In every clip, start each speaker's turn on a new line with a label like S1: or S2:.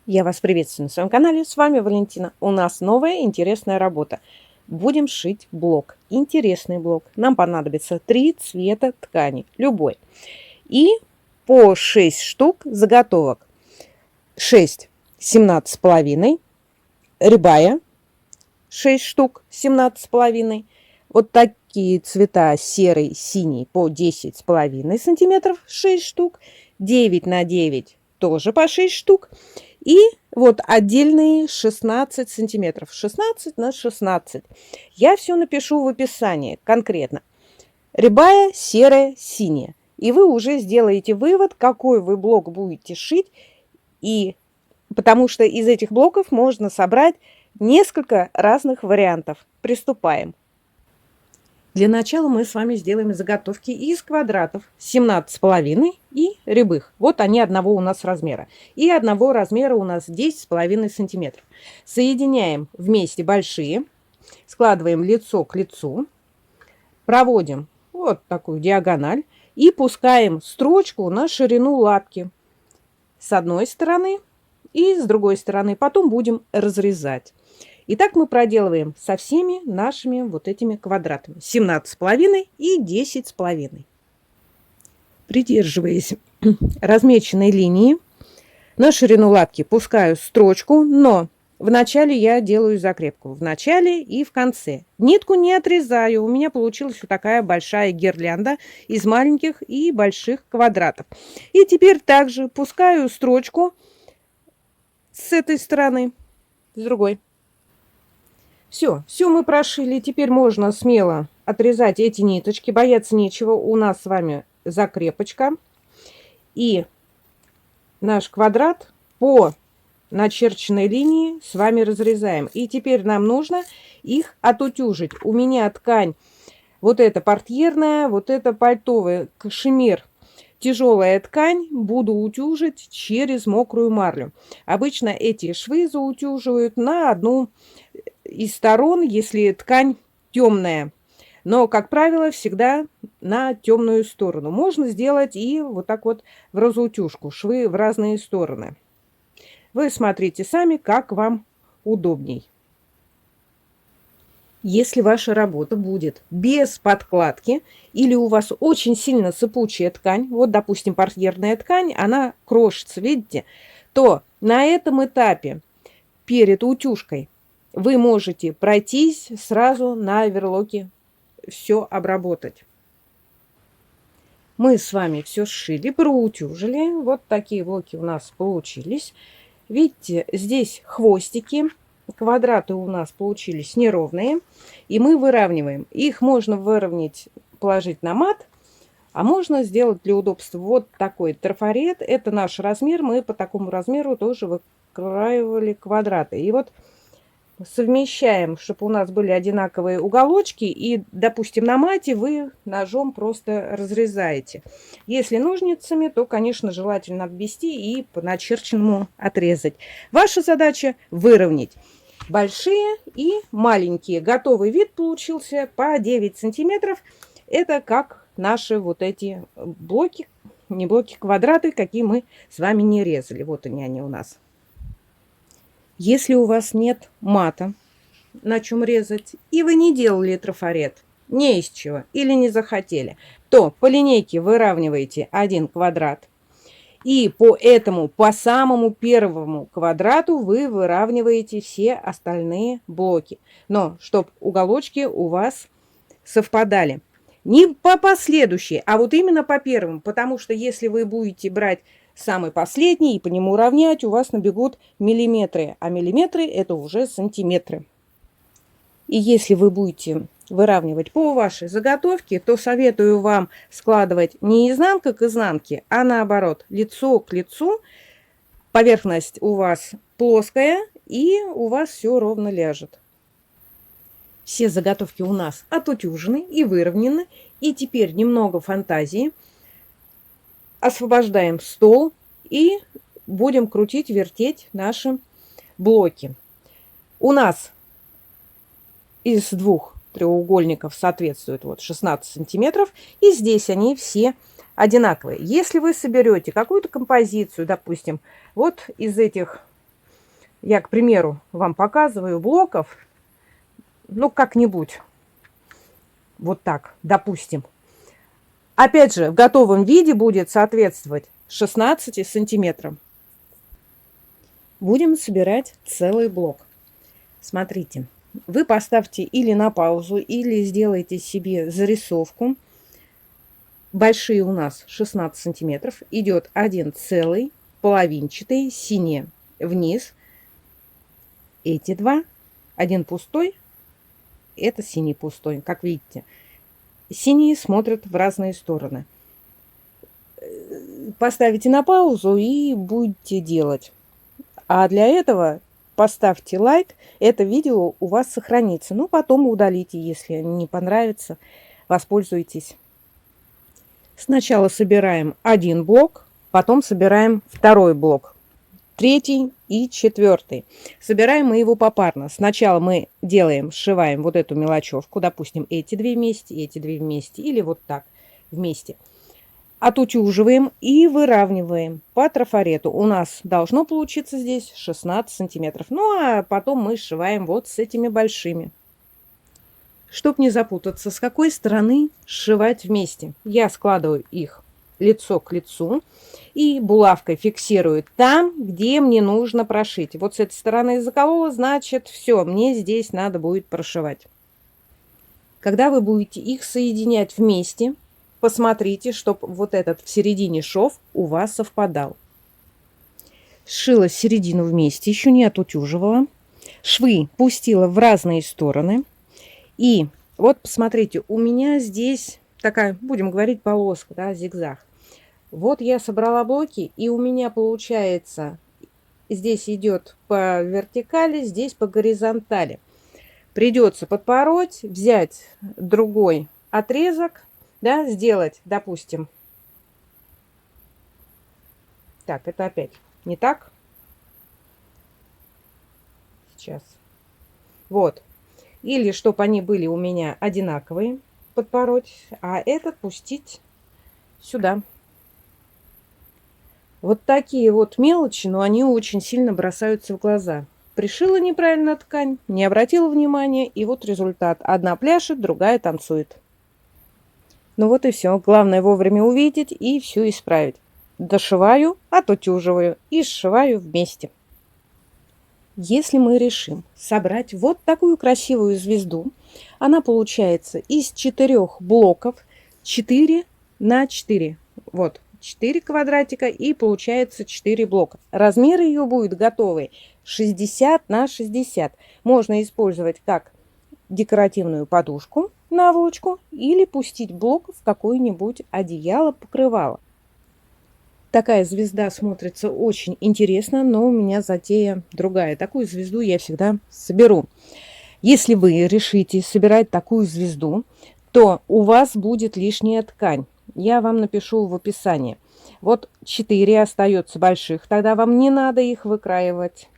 S1: Я вас приветствую на своем канале. С вами Валентина. У нас новая интересная работа. Будем шить блок. Интересный блок. Нам понадобится 3 цвета ткани. Любой. И по 6 штук заготовок. 6 17,5. Рябая 6 штук 17,5. Вот такие цвета серый, синий по 10,5 сантиметров 6 штук. 9 на 9 тоже по 6 штук. И вот отдельные 16 сантиметров. 16 на 16. Я все напишу в описании конкретно. Рябая, серая, синяя. И вы уже сделаете вывод, какой вы блок будете шить. И потому что из этих блоков можно собрать несколько разных вариантов. Приступаем. Для начала мы с вами сделаем заготовки из квадратов 17,5 и рябых. Вот они одного у нас размера. И одного размера у нас 10,5 сантиметров. Соединяем вместе большие, складываем лицо к лицу, проводим вот такую диагональ и пускаем строчку на ширину лапки с одной стороны и с другой стороны. Потом будем разрезать. И так мы проделываем со всеми нашими вот этими квадратами. 17,5 и 10,5. Придерживаясь размеченной линии, на ширину лапки пускаю строчку, но вначале я делаю закрепку. В начале и в конце. Нитку не отрезаю. У меня получилась вот такая большая гирлянда из маленьких и больших квадратов. И теперь также пускаю строчку с этой стороны, с другой. Все мы прошили. Теперь можно смело отрезать эти ниточки. Бояться нечего. У нас с вами закрепочка. И наш квадрат по начерченной линии с вами разрезаем. И теперь нам нужно их отутюжить. У меня ткань вот эта портьерная, вот это пальтовая, кашемир. Тяжелая ткань буду утюжить через мокрую марлю. Обычно эти швы заутюживают на одну из сторон, если ткань темная. Но, как правило, всегда на темную сторону. Можно сделать и вот так вот в разутюжку, швы в разные стороны. Вы смотрите сами, как вам удобней. Если ваша работа будет без подкладки или у вас очень сильно сыпучая ткань, вот, допустим, портьерная ткань, она крошится, видите, то на этом этапе перед утюжкой вы можете пройтись сразу на оверлоке, все обработать. Мы с вами все сшили, проутюжили. Вот такие блоки у нас получились. Видите, здесь хвостики. Квадраты у нас получились неровные. И мы выравниваем. Их можно выровнять, положить на мат. А можно сделать для удобства вот такой трафарет. Это наш размер. Мы по такому размеру тоже выкраивали квадраты. И вот совмещаем, чтобы у нас были одинаковые уголочки. И, допустим, на мате вы ножом просто разрезаете. Если ножницами, то, конечно, желательно обвести и по начерченному отрезать. Ваша задача выровнять большие и маленькие. Готовый вид получился по 9 сантиметров. Это как наши вот эти блоки, не блоки, квадраты, какие мы с вами не резали. Вот они у нас. Если у вас нет мата, на чем резать, и вы не делали трафарет, не из чего, или не захотели, то по линейке выравниваете один квадрат. И по самому первому квадрату вы выравниваете все остальные блоки. Но чтобы уголочки у вас совпадали. Не по последующей, а вот именно по первому. Потому что если вы будете брать самый последний и по нему равнять, у вас набегут миллиметры. А миллиметры это уже сантиметры. И если вы будете выравнивать по вашей заготовке, то советую вам складывать не изнанка к изнанке, а наоборот, лицо к лицу. Поверхность у вас плоская, и у вас все ровно ляжет. Все заготовки у нас отутюжены и выровнены. И теперь немного фантазии. Освобождаем стол и будем крутить, вертеть наши блоки. У нас из двух треугольников соответствует вот 16 сантиметров. И здесь они все одинаковые. Если вы соберете какую-то композицию, допустим, вот из этих я, к примеру, вам показываю блоков, ну, как-нибудь, вот так, допустим. Опять же, в готовом виде будет соответствовать 16 сантиметрам. Будем собирать целый блок. Смотрите, вы поставьте или на паузу, или сделайте себе зарисовку. Большие у нас 16 сантиметров. Идет один целый, половинчатый, синий вниз. Эти два. Один пустой, это синий пустой, как видите. Синие смотрят в разные стороны. Поставите на паузу и будете делать. А для этого поставьте лайк. Это видео у вас сохранится. Ну, потом удалите, если не понравится. Воспользуйтесь. Сначала собираем один блок, потом собираем второй блок, третий и четвертый. Собираем мы его попарно. Сначала мы делаем, сшиваем вот эту мелочевку, допустим, эти две вместе, или вот так вместе. Отутюживаем и выравниваем по трафарету. У нас должно получиться здесь 16 сантиметров. Ну, а потом мы сшиваем вот с этими большими. Чтоб не запутаться, с какой стороны сшивать вместе. Я складываю их лицо к лицу и булавкой фиксирую там, где мне нужно прошить. Вот с этой стороны заколола, значит, все, мне здесь надо будет прошивать. Когда вы будете их соединять вместе, посмотрите, чтобы вот этот в середине шов у вас совпадал. Сшила середину вместе, еще не отутюживала. Швы пустила в разные стороны. И вот посмотрите, у меня здесь такая, будем говорить, полоска, да, зигзаг. Вот я собрала блоки, и у меня получается, здесь идет по вертикали, здесь по горизонтали. Придется подпороть, взять другой отрезок, да, сделать, допустим. Так, это опять не так. Сейчас. Вот. Или чтобы они были у меня одинаковые, подпороть, а этот пустить сюда. Вот такие вот мелочи, но они очень сильно бросаются в глаза. Пришила неправильно ткань, не обратила внимания, и вот результат. Одна пляшет, другая танцует. Ну вот и все. Главное вовремя увидеть и все исправить. Дошиваю, отутюживаю и сшиваю вместе. Если мы решим собрать вот такую красивую звезду, она получается из 4 блоков 4 на 4. Вот, 4 квадратика и получается 4 блока. Размер ее будет готовый 60 на 60. Можно использовать как декоративную подушку, наволочку или пустить блок в какое-нибудь одеяло-покрывало. Такая звезда смотрится очень интересно, но у меня затея другая. Такую звезду я всегда соберу. Если вы решите собирать такую звезду, то у вас будет лишняя ткань. Я вам напишу в описании. Вот 4 остается больших, тогда вам не надо их выкраивать.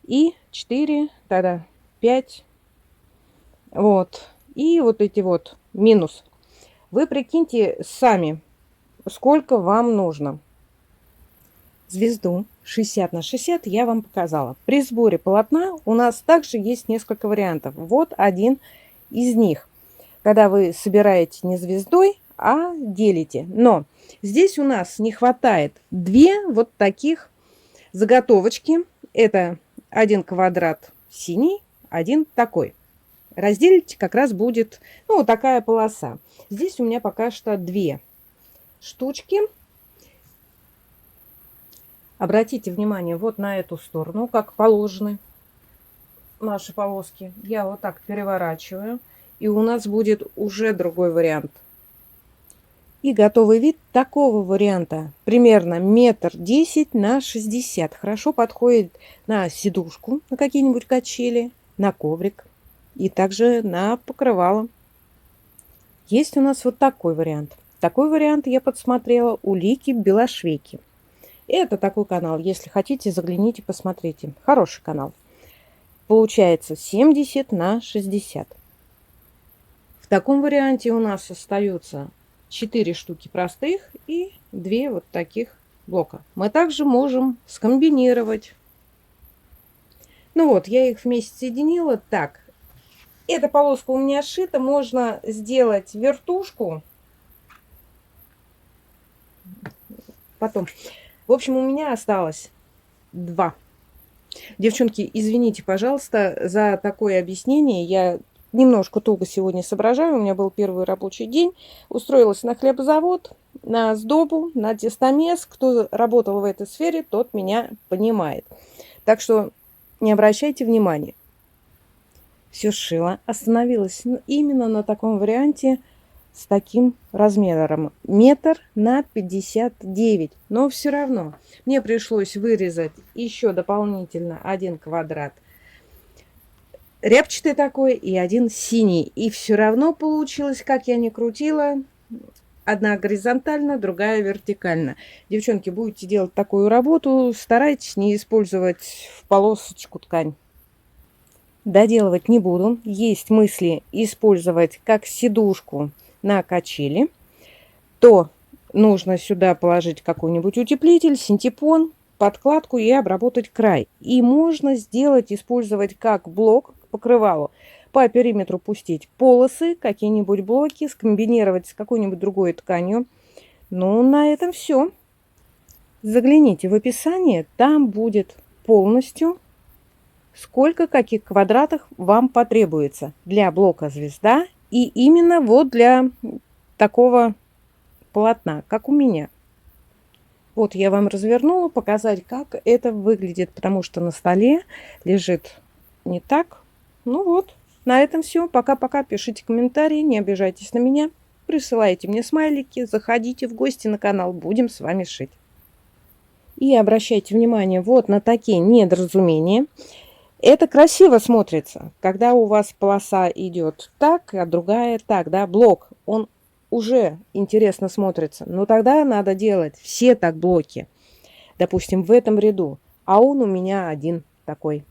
S1: И 4, тогда 5. Вот. И вот эти вот минус. Вы прикиньте сами, сколько вам нужно. Звезду 60 на 60 я вам показала. При сборе полотна у нас также есть несколько вариантов. Вот один из них. Когда вы собираете не звездой, а делите. Но здесь у нас не хватает 2 вот таких заготовочки. Это один квадрат синий, один такой. Разделите, как раз будет, ну, вот такая полоса. Здесь у меня пока что 2 штучки. Обратите внимание вот на эту сторону, как положены наши полоски. Я вот так переворачиваю, и у нас будет уже другой вариант. И готовый вид такого варианта примерно 1,10 на 60. Хорошо подходит на сидушку, на какие-нибудь качели, на коврик и также на покрывало. Есть у нас вот такой вариант. Такой вариант я подсмотрела у Лики Белошвейки. Это такой канал. Если хотите, загляните, посмотрите. Хороший канал. Получается 70 на 60. В таком варианте у нас остаются 4 штуки простых и 2 вот таких блока. Мы также можем скомбинировать. Ну вот, я их вместе соединила. Так, эта полоска у меня сшита. Можно сделать вертушку. Потом. В общем, у меня осталось 2. Девчонки, извините, пожалуйста, за такое объяснение. Я немножко туго сегодня соображаю. У меня был первый рабочий день. Устроилась на хлебозавод, на сдобу, на тестомес. Кто работал в этой сфере, тот меня понимает. Так что не обращайте внимания. Все сшила. Остановилась именно на таком варианте с таким размером. 1,59 м. Но все равно мне пришлось вырезать еще дополнительно 1 квадрат рябчатый такой и 1 синий. И все равно получилось, как я ни крутила, одна горизонтально, другая вертикально. Девчонки, будете делать такую работу, старайтесь не использовать в полосочку ткань. Доделывать не буду. Есть мысли использовать как сидушку на качели. То нужно сюда положить какой-нибудь утеплитель, синтепон, подкладку и обработать край. И можно сделать, использовать как блок к покрывалу. По периметру пустить полосы, какие-нибудь блоки, скомбинировать с какой-нибудь другой тканью. Ну, на этом все. Загляните в описание, там будет полностью сколько каких квадратов вам потребуется для блока звезда и именно вот для такого полотна, как у меня. Вот я вам развернула, показать, как это выглядит, потому что на столе лежит не так. Ну вот, на этом все. Пока-пока. Пишите комментарии, не обижайтесь на меня. Присылайте мне смайлики, заходите в гости на канал, будем с вами шить. И обращайте внимание вот на такие недоразумения. Это красиво смотрится, когда у вас полоса идет так, а другая так, да, блок, он уже интересно смотрится. Но тогда надо делать все так блоки, допустим, в этом ряду, а он у меня один такой.